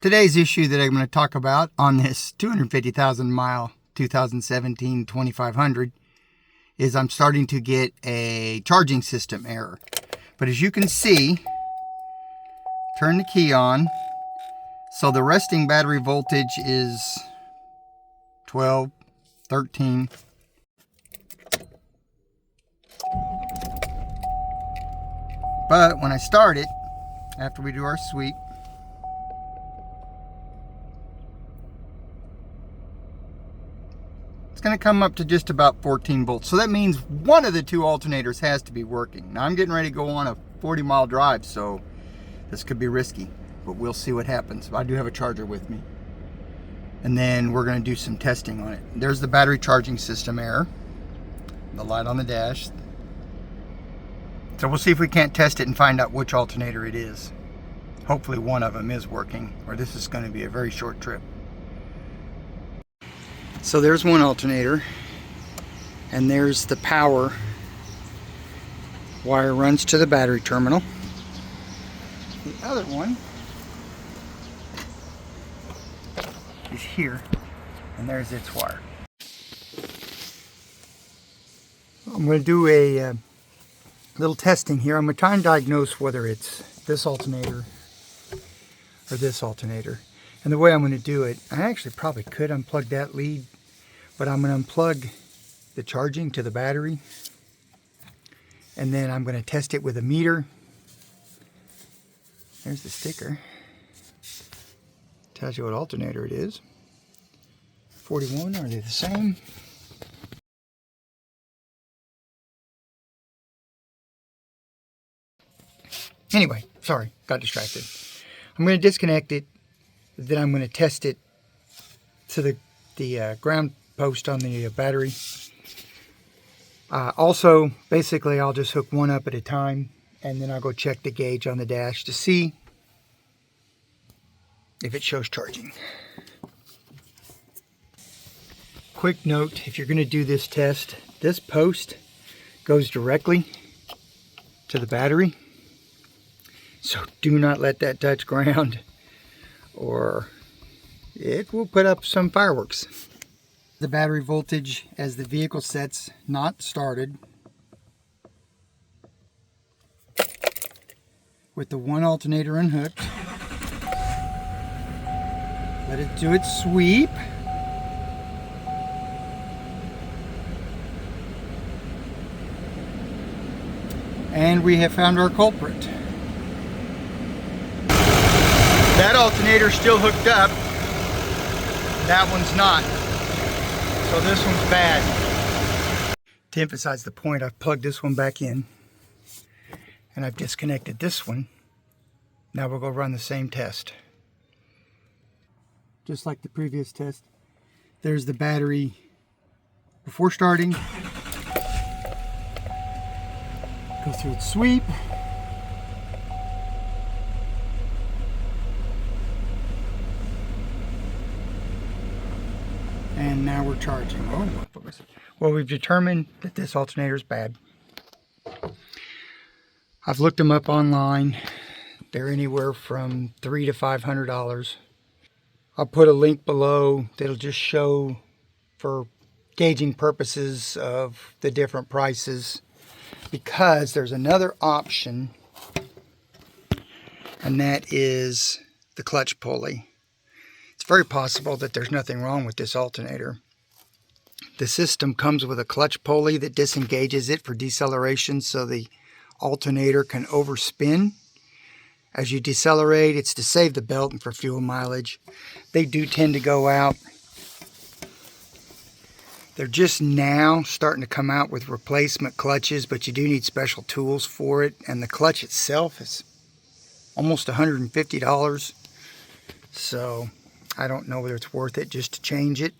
Today's issue that I'm going to talk about on this 250,000 mile 2017 2500 is I'm starting to get a charging system error. But as you can see, turn the key on. So the resting battery voltage is 12, 13. But when I start it, after we do our sweep, it's going to come up to just about 14 volts. So that means one of the two alternators has to be working. Now I'm getting ready to go on a 40-mile drive, so this could be risky, but we'll see what happens. I do have a charger with me. And then we're going to do some testing on it. There's the battery charging system error, the light on the dash. So we'll see if we can't test it and find out which alternator it is. Hopefully one of them is working, or this is going to be a very short trip. So there's one alternator, and there's the power wire runs to the battery terminal. The other one is here, and there's its wire. I'm going to do a little testing here. I'm going to try and diagnose whether it's this alternator or this alternator. And the way I'm going to do it, I actually probably could unplug that lead, but I'm going to unplug the charging to the battery, and then I'm going to test it with a meter. There's the sticker. Tells you what alternator it is. 41, are they the same? Anyway, sorry, got distracted. I'm going to disconnect it, then I'm going to test it to the ground post on the battery. Also, basically, I'll just hook one up at a time, and then I'll go check the gauge on the dash to see if it shows charging. Quick note, if you're going to do this test, this post goes directly to the battery. So do not let that touch ground, or it will put up some fireworks. The battery voltage as the vehicle sets not started. With the one alternator unhooked. Let it do its sweep. And we have found our culprit. That alternator's still hooked up. That one's not. So this one's bad. To emphasize the point, I've plugged this one back in, and I've disconnected this one. Now we'll go run the same test. Just like the previous test, there's the battery before starting. Go through its sweep. And now we're charging. Oh, well, we've determined that this alternator is bad. I've looked them up online. They're anywhere from $300 to $500. I'll put a link below that'll just show for gauging purposes of the different prices, because there's another option, and that is the clutch pulley. It's very possible that there's nothing wrong with this alternator. The system comes with a clutch pulley that disengages it for deceleration, so the alternator can overspin. As you decelerate, it's to save the belt and for fuel mileage. They do tend to go out. They're just now starting to come out with replacement clutches, but you do need special tools for it. And the clutch itself is almost $150. So I don't know whether it's worth it just to change it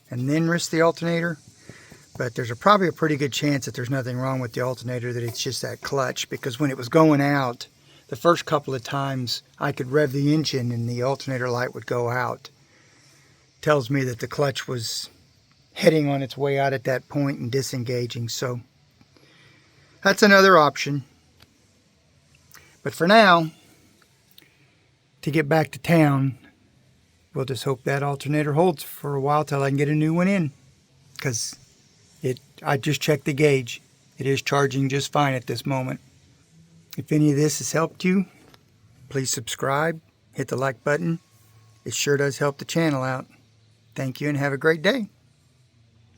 and then risk the alternator. But there's probably a pretty good chance that there's nothing wrong with the alternator, that it's just that clutch. Because when it was going out, the first couple of times I could rev the engine and the alternator light would go out. Tells me that the clutch was heading on its way out at that point and disengaging. So that's another option. But for now, to get back to town. We'll just hope that alternator holds for a while till I can get a new one in, because I just checked the gauge. It is charging just fine at this moment. If any of this has helped you, please subscribe, hit the like button. It sure does help the channel out. Thank you and have a great day.